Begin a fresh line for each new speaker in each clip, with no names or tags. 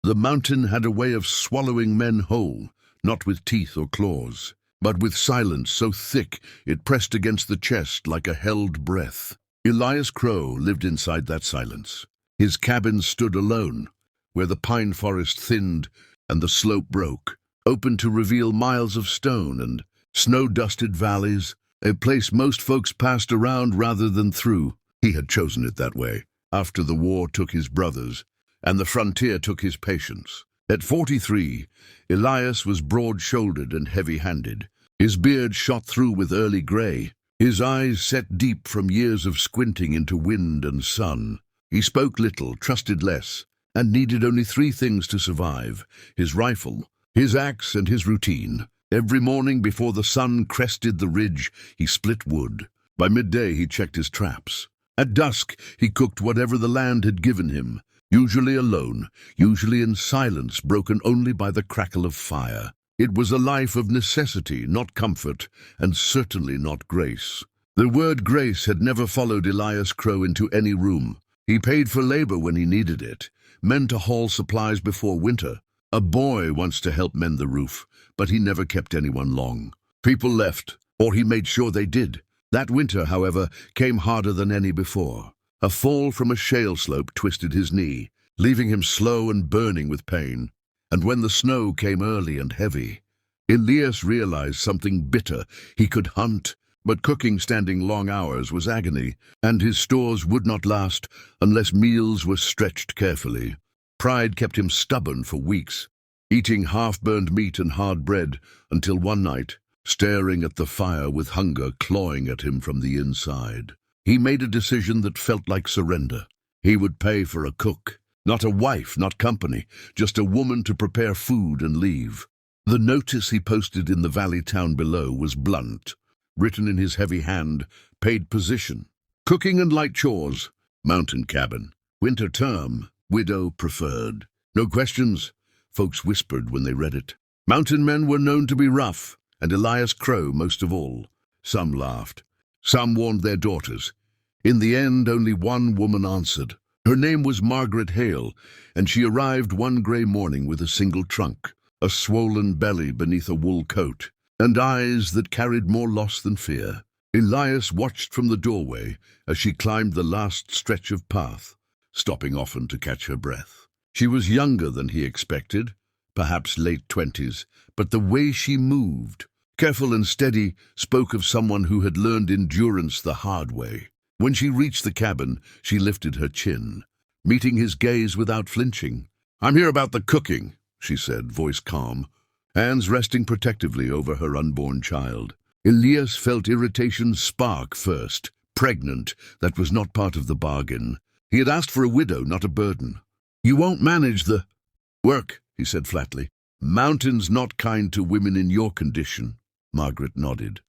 The mountain had a way of swallowing men whole, not with teeth or claws, but with silence so thick it pressed against the chest like a held breath. Elias Crow lived inside that silence. His cabin stood alone, where the pine forest thinned and the slope broke, open to reveal miles of stone and snow-dusted valleys, a place most folks passed around rather than through. He had chosen it that way. After the war took his brothers, and the frontier took his patience. At 43, Elias was broad-shouldered and heavy-handed. His beard shot through with early gray, his eyes set deep from years of squinting into wind and sun. He spoke little, trusted less, and needed only 3 things to survive: his rifle, his axe, and his routine. Every morning before the sun crested the ridge, he split wood. By midday he checked his traps. At dusk he cooked whatever the land had given him, usually alone, usually in silence broken only by the crackle of fire. It was a life of necessity, not comfort, and certainly not grace. The word grace had never followed Elias Crow into any room. He paid for labor when he needed it, men to haul supplies before winter. A boy wants to help mend the roof, but he never kept anyone long. People left, or he made sure they did. That winter, however, came harder than any before. A fall from a shale slope twisted his knee, leaving him slow and burning with pain. And when the snow came early and heavy, Elias realized something bitter. He could hunt, but cooking standing long hours was agony, and his stores would not last unless meals were stretched carefully. Pride kept him stubborn for weeks, eating half-burned meat and hard bread, until one night, staring at the fire with hunger clawing at him from the inside, he made a decision that felt like surrender. He would pay for a cook. Not a wife, not company, just a woman to prepare food and leave. The notice he posted in the valley town below was blunt, written in his heavy hand: paid position, cooking and light chores, mountain cabin, winter term, widow preferred. No questions, folks whispered when they read it. Mountain men were known to be rough, and Elias Crow most of all. Some laughed. Some warned their daughters. In the end, only one woman answered. Her name was Margaret Hale, and she arrived one gray morning with a single trunk, a swollen belly beneath a wool coat, and eyes that carried more loss than fear. Elias watched from the doorway as she climbed the last stretch of path, stopping often to catch her breath. She was younger than he expected, perhaps late 20s, but the way she moved, careful and steady, spoke of someone who had learned endurance the hard way. When she reached the cabin, she lifted her chin, meeting his gaze without flinching. "I'm here about the cooking," she said, voice calm, hands resting protectively over her unborn child. Elias felt irritation spark first. Pregnant, that was not part of the bargain. He had asked for a widow, not a burden. "You won't manage the work," he said flatly. "Mountains not kind to women in your condition." Margaret nodded,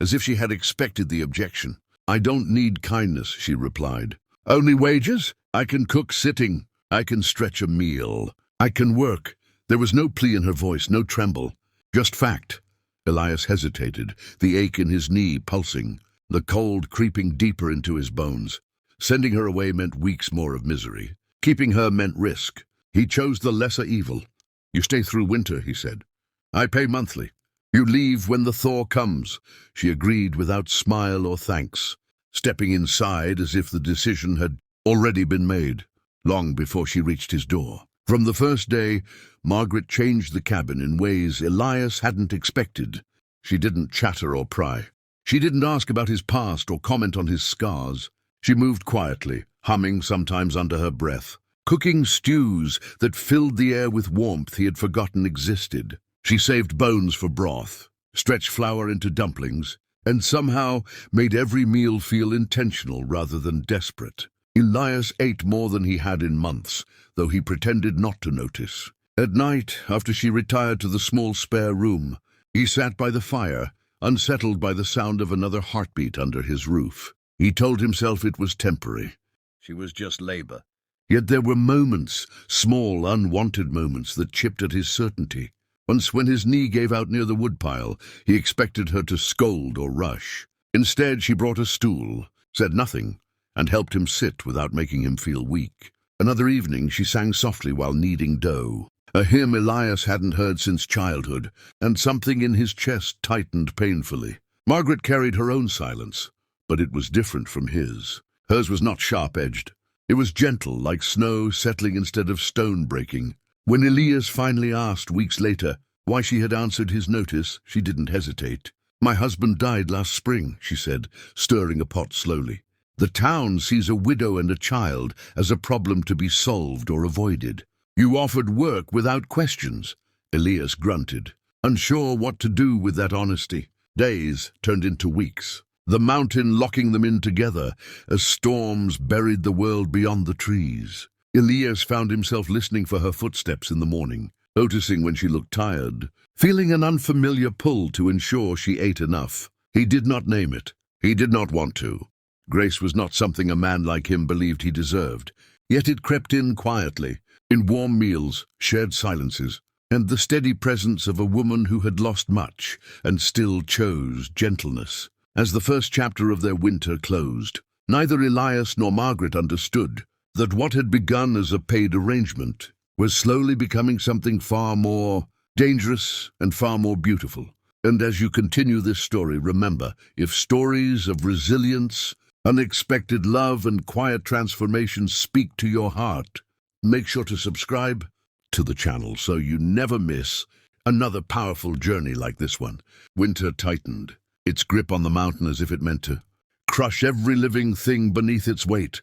as if she had expected the objection. "I don't need kindness," she replied. "Only wages? I can cook sitting. I can stretch a meal. I can work." There was no plea in her voice, no tremble. Just fact. Elias hesitated, the ache in his knee pulsing, the cold creeping deeper into his bones. Sending her away meant weeks more of misery. Keeping her meant risk. He chose the lesser evil. "You stay through winter," he said. "I pay monthly. You leave when the thaw comes." She agreed without smile or thanks, stepping inside as if the decision had already been made, long before she reached his door. From the first day, Margaret changed the cabin in ways Elias hadn't expected. She didn't chatter or pry. She didn't ask about his past or comment on his scars. She moved quietly, humming sometimes under her breath, cooking stews that filled the air with warmth he had forgotten existed. She saved bones for broth, stretched flour into dumplings, and somehow made every meal feel intentional rather than desperate. Elias ate more than he had in months, though he pretended not to notice. At night, after she retired to the small spare room, he sat by the fire, unsettled by the sound of another heartbeat under his roof. He told himself it was temporary. She was just labor. Yet there were moments, small, unwanted moments, that chipped at his certainty. Once, when his knee gave out near the woodpile, he expected her to scold or rush. Instead, she brought a stool, said nothing, and helped him sit without making him feel weak. Another evening she sang softly while kneading dough, a hymn Elias hadn't heard since childhood, and something in his chest tightened painfully. Margaret carried her own silence, but it was different from his. Hers was not sharp-edged. It was gentle, like snow settling instead of stone breaking. When Elias finally asked, weeks later, why she had answered his notice, she didn't hesitate. "My husband died last spring," she said, stirring a pot slowly. "The town sees a widow and a child as a problem to be solved or avoided. You offered work without questions." Elias grunted, unsure what to do with that honesty. Days turned into weeks, the mountain locking them in together as storms buried the world beyond the trees. Elias found himself listening for her footsteps in the morning, noticing when she looked tired, feeling an unfamiliar pull to ensure she ate enough. He did not name it. He did not want to. Grace was not something a man like him believed he deserved, yet it crept in quietly, in warm meals, shared silences, and the steady presence of a woman who had lost much and still chose gentleness. As the first chapter of their winter closed, neither Elias nor Margaret understood that what had begun as a paid arrangement was slowly becoming something far more dangerous and far more beautiful. And as you continue this story, remember, if stories of resilience, unexpected love, and quiet transformation speak to your heart, make sure to subscribe to the channel so you never miss another powerful journey like this one. Winter tightened, its grip on the mountain as if it meant to crush every living thing beneath its weight.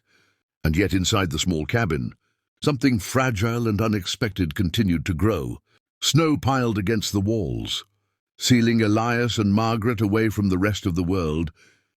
And yet inside the small cabin, something fragile and unexpected continued to grow. Snow piled against the walls, sealing Elias and Margaret away from the rest of the world,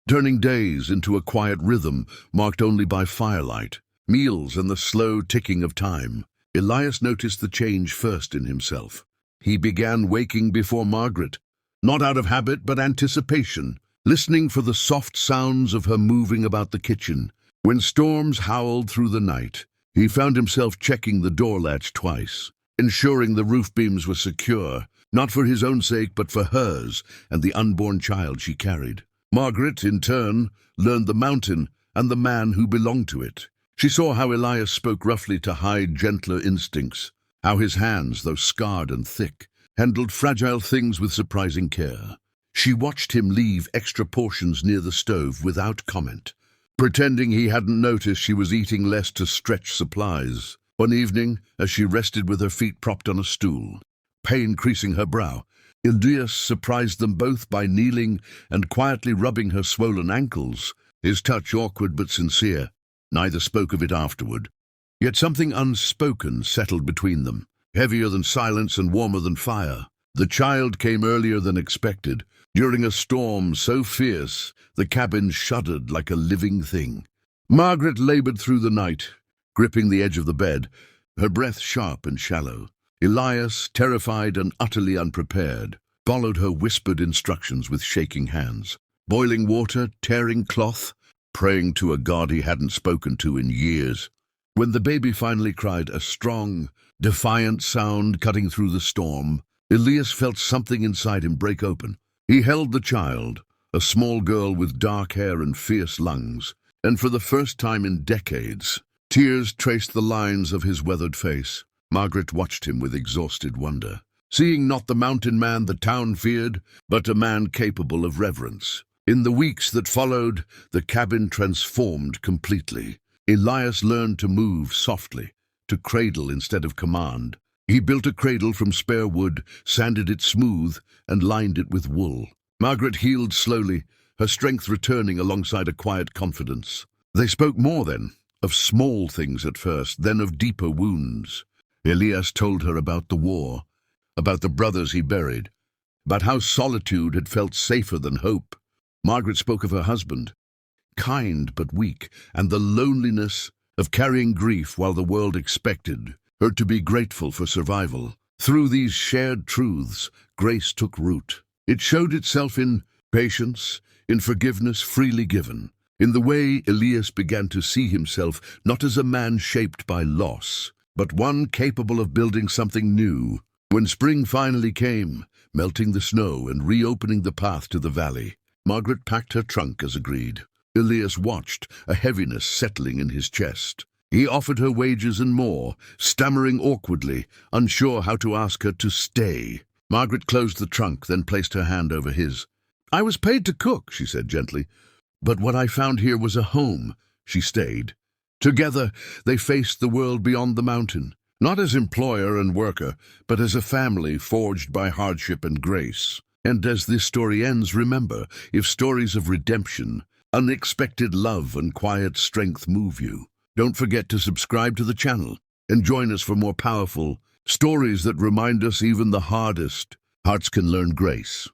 turning days into a quiet rhythm marked only by firelight, meals, and the slow ticking of time. Elias noticed the change first in himself. He began waking before Margaret, not out of habit but anticipation, listening for the soft sounds of her moving about the kitchen. When storms howled through the night, he found himself checking the door latch twice, ensuring the roof beams were secure, not for his own sake but for hers and the unborn child she carried. Margaret, in turn, learned the mountain and the man who belonged to it. She saw how Elias spoke roughly to hide gentler instincts, how his hands, though scarred and thick, handled fragile things with surprising care. She watched him leave extra portions near the stove without comment, pretending he hadn't noticed she was eating less to stretch supplies. One evening, as she rested with her feet propped on a stool, pain creasing her brow, Elias surprised them both by kneeling and quietly rubbing her swollen ankles, his touch awkward but sincere. Neither spoke of it afterward. Yet something unspoken settled between them, heavier than silence and warmer than fire. The child came earlier than expected, during a storm so fierce the cabin shuddered like a living thing. Margaret labored through the night, gripping the edge of the bed, her breath sharp and shallow. Elias, terrified and utterly unprepared, followed her whispered instructions with shaking hands. Boiling water, tearing cloth, praying to a God he hadn't spoken to in years. When the baby finally cried, a strong, defiant sound cutting through the storm, Elias felt something inside him break open. He held the child, a small girl with dark hair and fierce lungs, and for the first time in decades, tears traced the lines of his weathered face. Margaret watched him with exhausted wonder, seeing not the mountain man the town feared, but a man capable of reverence. In the weeks that followed, the cabin transformed completely. Elias learned to move softly, to cradle instead of command. He built a cradle from spare wood, sanded it smooth, and lined it with wool. Margaret healed slowly, her strength returning alongside a quiet confidence. They spoke more then, of small things at first, then of deeper wounds. Elias told her about the war, about the brothers he buried, about how solitude had felt safer than hope. Margaret spoke of her husband, kind but weak, and the loneliness of carrying grief while the world expected her to be grateful for survival. Through these shared truths, grace took root. It showed itself in patience, in forgiveness freely given, in the way Elias began to see himself not as a man shaped by loss, but one capable of building something new. When spring finally came, melting the snow and reopening the path to the valley, Margaret packed her trunk as agreed. Elias watched, a heaviness settling in his chest. He offered her wages and more, stammering awkwardly, unsure how to ask her to stay. Margaret closed the trunk, then placed her hand over his. "I was paid to cook," she said gently. "But what I found here was a home." She stayed. Together, they faced the world beyond the mountain, not as employer and worker, but as a family forged by hardship and grace. And as this story ends, remember, if stories of redemption, unexpected love, and quiet strength move you, don't forget to subscribe to the channel and join us for more powerful stories that remind us even the hardest hearts can learn grace.